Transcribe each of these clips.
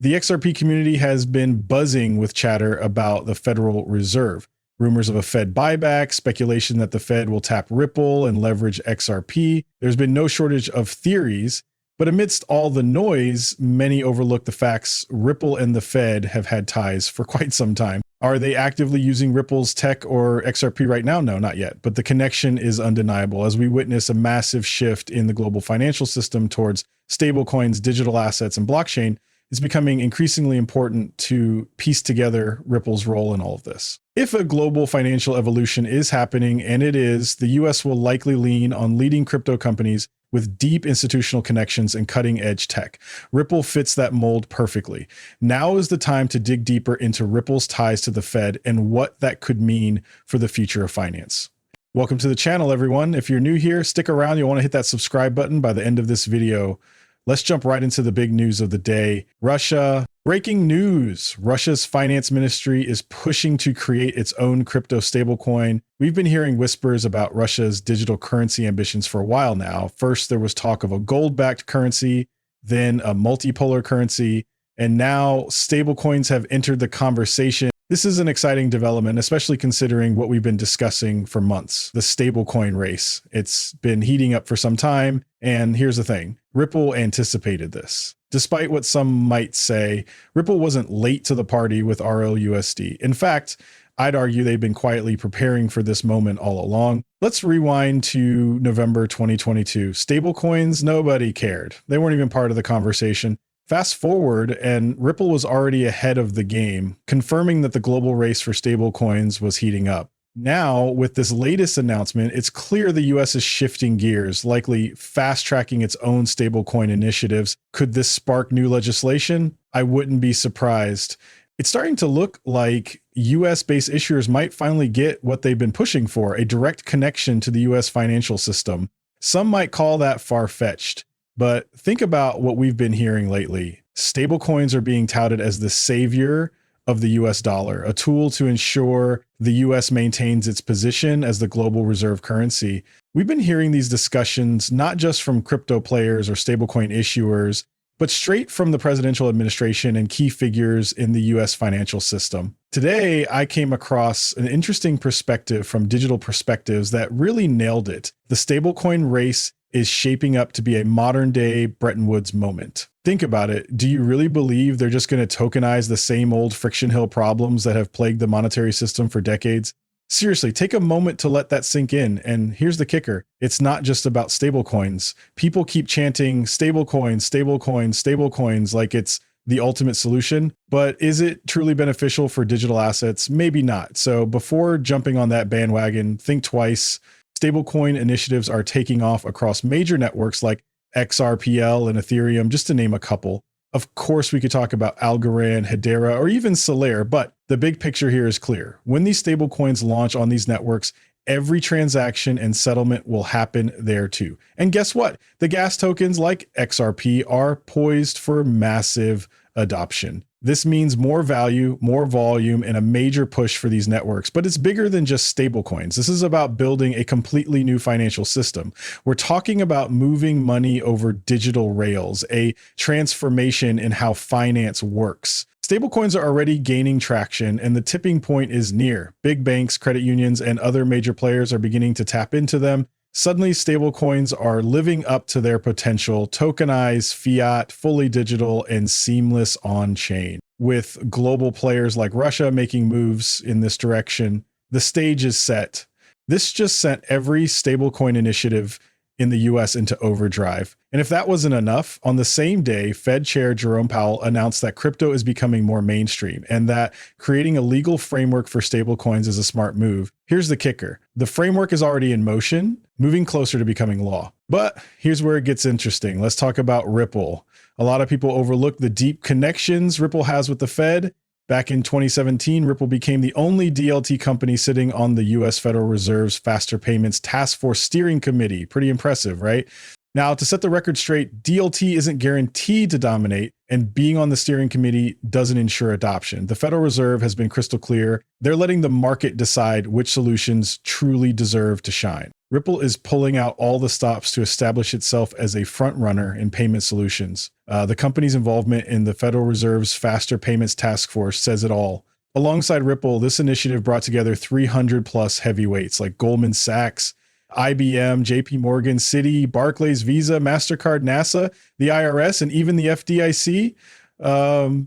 The XRP community has been buzzing with chatter about the Federal Reserve. Rumors of a Fed buyback, speculation that the Fed will tap Ripple and leverage XRP. There's been no shortage of theories, but amidst all the noise, many overlook the facts Ripple and the Fed have had ties for quite some time. Are they actively using Ripple's tech or XRP right now? No, not yet. But the connection is undeniable as we witness a massive shift in the global financial system towards stablecoins, digital assets, and blockchain. It's becoming increasingly important to piece together Ripple's role in all of this. If a global financial evolution is happening, and it is, the US will likely lean on leading crypto companies with deep institutional connections and cutting-edge tech. Ripple fits that mold perfectly. Now is the time to dig deeper into Ripple's ties to the Fed and what that could mean for the future of finance. Welcome to the channel, everyone. If you're new here, stick around. You'll want to hit that subscribe button by the end of this video. Let's jump right into the big news of the day. Russia. Breaking news. Russia's finance ministry is pushing to create its own crypto stablecoin. We've been hearing whispers about Russia's digital currency ambitions for a while now. First, there was talk of a gold-backed currency, then a multipolar currency, and now stablecoins have entered the conversation. This is an exciting development, especially considering what we've been discussing for months, the stablecoin race. It's been heating up for some time, and here's the thing. Ripple anticipated this. Despite what some might say, Ripple wasn't late to the party with RLUSD. In fact, I'd argue they've been quietly preparing for this moment all along. Let's rewind to November 2022. Stablecoins, nobody cared. They weren't even part of the conversation. Fast forward, and Ripple was already ahead of the game, confirming that the global race for stablecoins was heating up. Now, with this latest announcement, it's clear the US is shifting gears, likely fast-tracking its own stablecoin initiatives. Could this spark new legislation? I wouldn't be surprised. It's starting to look like US-based issuers might finally get what they've been pushing for, a direct connection to the US financial system. Some might call that far-fetched. But think about what we've been hearing lately. Stablecoins are being touted as the savior of the US dollar, a tool to ensure the US maintains its position as the global reserve currency. We've been hearing these discussions not just from crypto players or stablecoin issuers, but straight from the presidential administration and key figures in the US financial system. Today, I came across an interesting perspective from Digital Perspectives that really nailed it. The stablecoin race is shaping up to be a modern-day Bretton Woods moment. Think about it. Do you really believe they're just going to tokenize the same old friction hill problems that have plagued the monetary system for decades? Seriously, take a moment to let that sink in. And here's the kicker. It's not just about stablecoins. People keep chanting stablecoins, stablecoins, stablecoins like it's the ultimate solution. But is it truly beneficial for digital assets? Maybe not. So before jumping on that bandwagon, think twice. Stablecoin initiatives are taking off across major networks like XRPL and Ethereum, just to name a couple. Of course, we could talk about Algorand, Hedera, or even Solaire, but the big picture here is clear. When these stablecoins launch on these networks, every transaction and settlement will happen there too. And guess what? The gas tokens like XRP are poised for massive adoption. This means more value, more volume, and a major push for these networks. But it's bigger than just stablecoins. This is about building a completely new financial system. We're talking about moving money over digital rails, a transformation in how finance works. Stablecoins are already gaining traction, and the tipping point is near. Big banks, credit unions, and other major players are beginning to tap into them. Suddenly, stablecoins are living up to their potential, tokenized, fiat, fully digital, and seamless on-chain. With global players like Russia making moves in this direction, the stage is set. This just sent every stablecoin initiative in the US into overdrive. And if that wasn't enough, on the same day, Fed Chair Jerome Powell announced that crypto is becoming more mainstream and that creating a legal framework for stablecoins is a smart move. Here's the kicker. The framework is already in motion, moving closer to becoming law. But here's where it gets interesting. Let's talk about Ripple. A lot of people overlook the deep connections Ripple has with the Fed. Back in 2017, Ripple became the only DLT company sitting on the US Federal Reserve's Faster Payments Task Force Steering Committee. Pretty impressive, right? Now, to set the record straight, DLT isn't guaranteed to dominate, and being on the steering committee doesn't ensure adoption. The Federal Reserve has been crystal clear. They're letting the market decide which solutions truly deserve to shine. Ripple is pulling out all the stops to establish itself as a front runner in payment solutions. The company's involvement in the Federal Reserve's Faster Payments Task Force says it all. Alongside Ripple, this initiative brought together 300 plus heavyweights like Goldman Sachs, IBM, JP Morgan, Citi, Barclays, Visa, MasterCard, NASA, the IRS, and even the FDIC.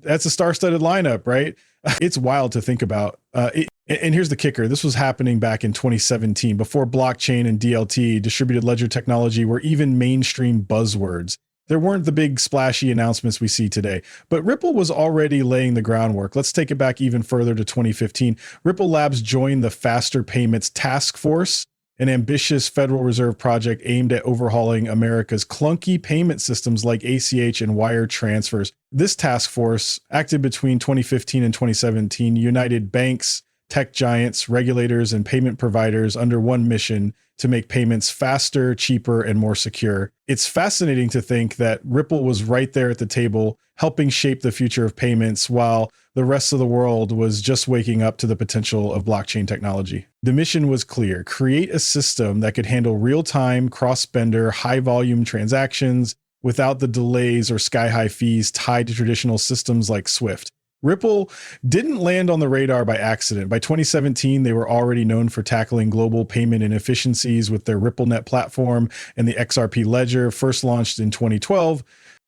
That's a star-studded lineup, right? It's wild to think about. And here's the kicker. This was happening back in 2017, before blockchain and DLT, distributed ledger technology, were even mainstream buzzwords. There weren't the big splashy announcements we see today, but Ripple was already laying the groundwork. Let's take it back even further to 2015. Ripple Labs joined the Faster Payments Task Force, an ambitious Federal Reserve project aimed at overhauling America's clunky payment systems like ACH and wire transfers. This task force, acted between 2015 and 2017, united banks, tech giants, regulators, and payment providers under one mission to make payments faster, cheaper, and more secure. It's fascinating to think that Ripple was right there at the table, helping shape the future of payments, while the rest of the world was just waking up to the potential of blockchain technology. The mission was clear: create a system that could handle real-time, cross-spender, high-volume transactions without the delays or sky-high fees tied to traditional systems like SWIFT. Ripple didn't land on the radar by accident. By 2017, they were already known for tackling global payment inefficiencies with their RippleNet platform and the XRP ledger, first launched in 2012.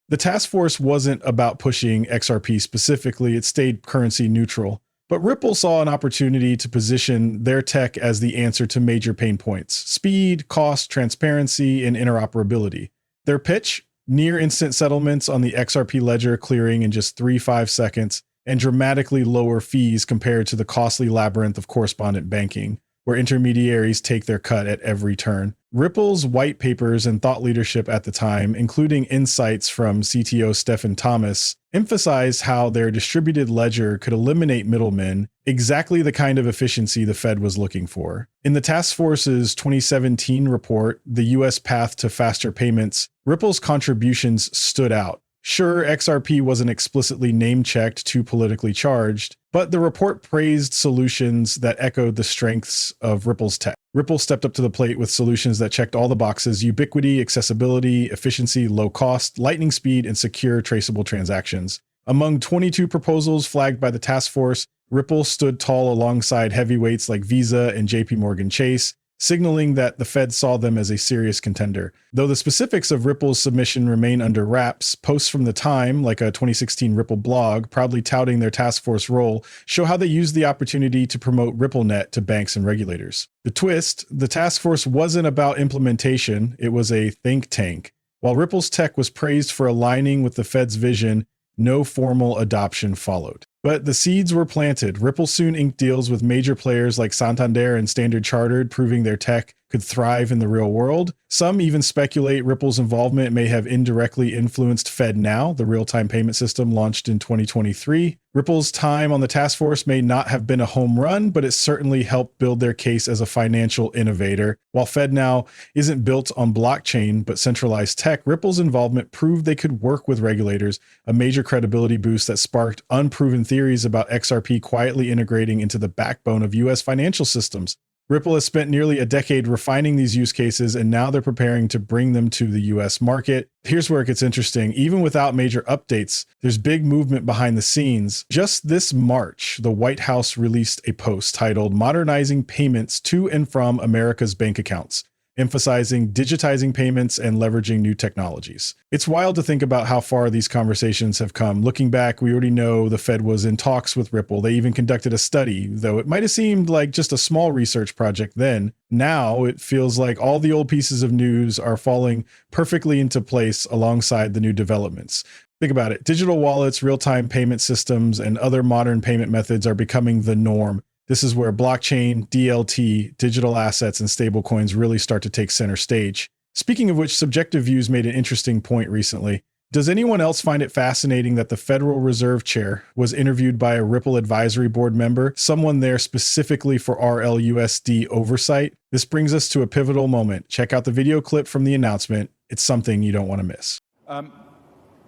The task force wasn't about pushing XRP specifically. It stayed currency neutral. But Ripple saw an opportunity to position their tech as the answer to major pain points: speed, cost, transparency, and interoperability. Their pitch: near instant settlements on the XRP ledger, clearing in just 3-5 seconds, and dramatically lower fees compared to the costly labyrinth of correspondent banking, where intermediaries take their cut at every turn. Ripple's white papers and thought leadership at the time, including insights from CTO Stephen Thomas, emphasized how their distributed ledger could eliminate middlemen, exactly the kind of efficiency the Fed was looking for. In the task force's 2017 report, The U.S. Path to Faster Payments, Ripple's contributions stood out. Sure, XRP wasn't explicitly name-checked, too politically charged, but the report praised solutions that echoed the strengths of Ripple's tech. Ripple stepped up to the plate with solutions that checked all the boxes: ubiquity, accessibility, efficiency, low cost, lightning speed, and secure traceable transactions. Among 22 proposals flagged by the task force, Ripple stood tall alongside heavyweights like Visa and JP Morgan Chase, signaling that the Fed saw them as a serious contender. Though the specifics of Ripple's submission remain under wraps, posts from the time, like a 2016 Ripple blog, proudly touting their task force role, show how they used the opportunity to promote RippleNet to banks and regulators. The twist: the task force wasn't about implementation, it was a think tank. While Ripple's tech was praised for aligning with the Fed's vision, no formal adoption followed. But the seeds were planted. Ripple soon inked deals with major players like Santander and Standard Chartered, proving their tech could thrive in the real world. Some even speculate Ripple's involvement may have indirectly influenced FedNow, the real-time payment system launched in 2023. Ripple's time on the task force may not have been a home run, but it certainly helped build their case as a financial innovator. While FedNow isn't built on blockchain but centralized tech, Ripple's involvement proved they could work with regulators, a major credibility boost that sparked unproven theories about XRP quietly integrating into the backbone of US financial systems. Ripple has spent nearly a decade refining these use cases, and now they're preparing to bring them to the US market. Here's where it gets interesting. Even without major updates, there's big movement behind the scenes. Just this March, the White House released a post titled "Modernizing Payments to and from America's Bank Accounts," emphasizing digitizing payments and leveraging new technologies. It's wild to think about how far these conversations have come. Looking back, we already know the Fed was in talks with Ripple. They even conducted a study, though it might have seemed like just a small research project then. Now it feels like all the old pieces of news are falling perfectly into place alongside the new developments. Think about it. Digital wallets, real-time payment systems, and other modern payment methods are becoming the norm. This is where blockchain, DLT, digital assets, and stablecoins really start to take center stage. Speaking of which, Subjective Views made an interesting point recently. Does anyone else find it fascinating that the Federal Reserve Chair was interviewed by a Ripple Advisory Board member, someone there specifically for RLUSD oversight? This brings us to a pivotal moment. Check out the video clip from the announcement. It's something you don't want to miss.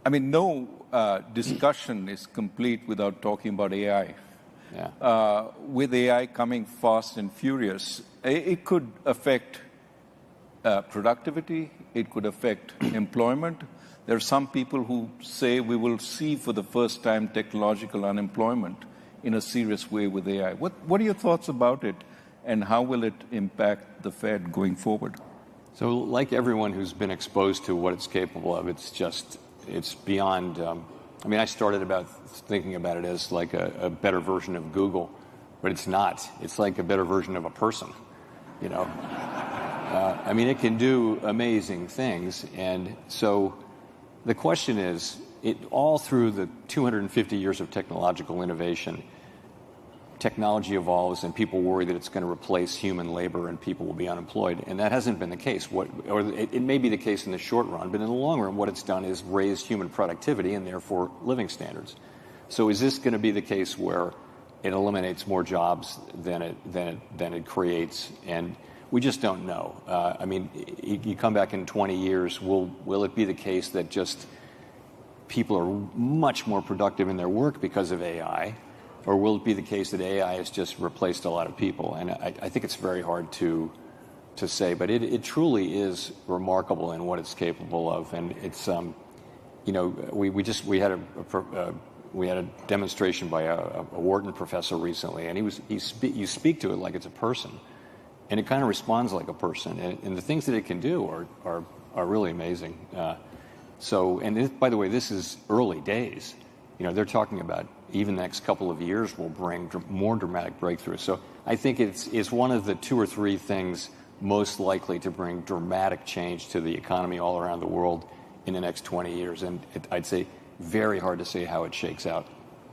No discussion is complete without talking about AI. Yeah. With AI coming fast and furious, it could affect productivity, it could affect employment. There are some people who say we will see for the first time technological unemployment in a serious way with AI. What are your thoughts about it, and how will it impact the Fed going forward? So like everyone who's been exposed to what it's capable of, it's beyond, I mean, I started about thinking about it as like a better version of Google, but it's not. It's like a better version of a person, you know. I mean, it can do amazing things. And so the question is, all through the 250 years of technological innovation, technology evolves and people worry that it's going to replace human labor and people will be unemployed. And that hasn't been the case. It may be the case in the short run, but in the long run, what it's done is raise human productivity and therefore living standards. So is this going to be the case where it eliminates more jobs than it creates? And we just don't know. I mean, you come back in 20 years, will it be the case that just people are much more productive in their work because of AI? Or will it be the case that AI has just replaced a lot of people? And I think it's very hard to say, but it truly is remarkable in what it's capable of. And it's, you know, we had a demonstration by a Wharton professor recently, and you speak to it like it's a person, and it kind of responds like a person. And the things that it can do are really amazing. By the way, this is early days. You know, they're talking about even the next couple of years will bring more dramatic breakthroughs. So I think it's one of the 2 or 3 things most likely to bring dramatic change to the economy all around the world in the next 20 years. And I'd say very hard to say how it shakes out.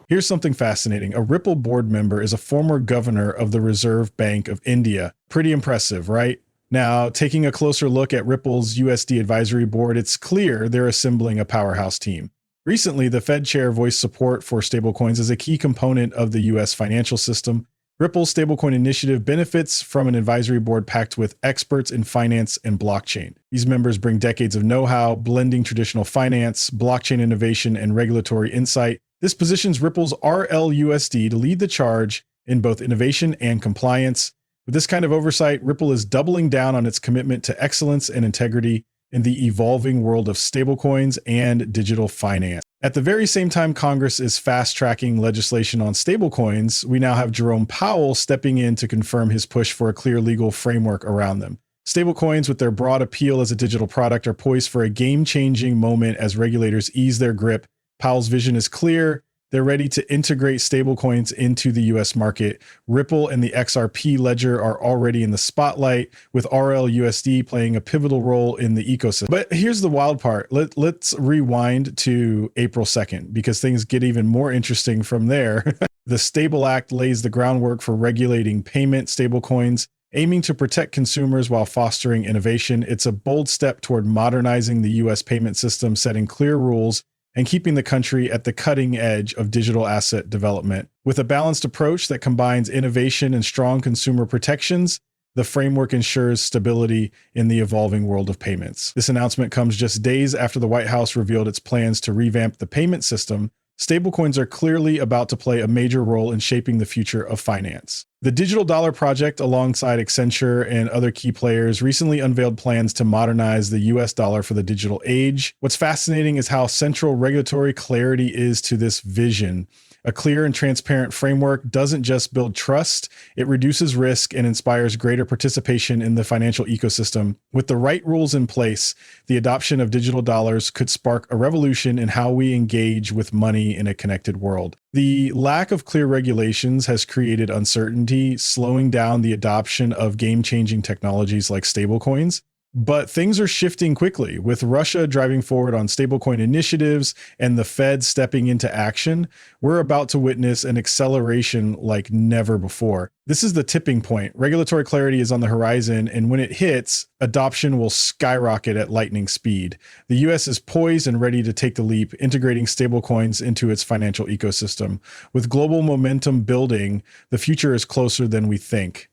Here's something fascinating. A Ripple board member is a former governor of the Reserve Bank of India. Pretty impressive, right? Now, taking a closer look at Ripple's USD advisory board, it's clear they're assembling a powerhouse team. Recently, the Fed chair voiced support for stablecoins as a key component of the U.S. financial system. Ripple's stablecoin initiative benefits from an advisory board packed with experts in finance and blockchain. These members bring decades of know-how, blending traditional finance, blockchain innovation, and regulatory insight. This positions Ripple's RLUSD to lead the charge in both innovation and compliance. With this kind of oversight, Ripple is doubling down on its commitment to excellence and integrity in the evolving world of stablecoins and digital finance. At the very same time Congress is fast-tracking legislation on stablecoins, we now have Jerome Powell stepping in to confirm his push for a clear legal framework around them. Stablecoins, with their broad appeal as a digital product, are poised for a game-changing moment as regulators ease their grip. Powell's vision is clear. They're ready to integrate stablecoins into the US market. Ripple and the XRP ledger are already in the spotlight, with RLUSD playing a pivotal role in the ecosystem. But here's the wild part. Let's rewind to April 2nd, because things get even more interesting from there. The Stable Act lays the groundwork for regulating payment stablecoins, aiming to protect consumers while fostering innovation. It's a bold step toward modernizing the US payment system, setting clear rules and keeping the country at the cutting edge of digital asset development. With a balanced approach that combines innovation and strong consumer protections, the framework ensures stability in the evolving world of payments. This announcement comes just days after the White House revealed its plans to revamp the payment system. Stablecoins are clearly about to play a major role in shaping the future of finance. The Digital Dollar Project, alongside Accenture and other key players, recently unveiled plans to modernize the US dollar for the digital age. What's fascinating is how central regulatory clarity is to this vision. A clear and transparent framework doesn't just build trust, it reduces risk and inspires greater participation in the financial ecosystem. With the right rules in place, the adoption of digital dollars could spark a revolution in how we engage with money in a connected world. The lack of clear regulations has created uncertainty, slowing down the adoption of game-changing technologies like stablecoins. But things are shifting quickly. With Russia driving forward on stablecoin initiatives and the Fed stepping into action, we're about to witness an acceleration like never before. This is the tipping point. Regulatory clarity is on the horizon, and when it hits, adoption will skyrocket at lightning speed. The US is poised and ready to take the leap, integrating stablecoins into its financial ecosystem. With global momentum building, the future is closer than we think.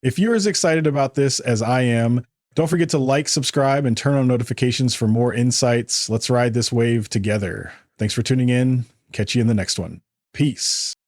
If you're as excited about this as I am, don't forget to like, subscribe, and turn on notifications for more insights. Let's ride this wave together. Thanks for tuning in. Catch you in the next one. Peace.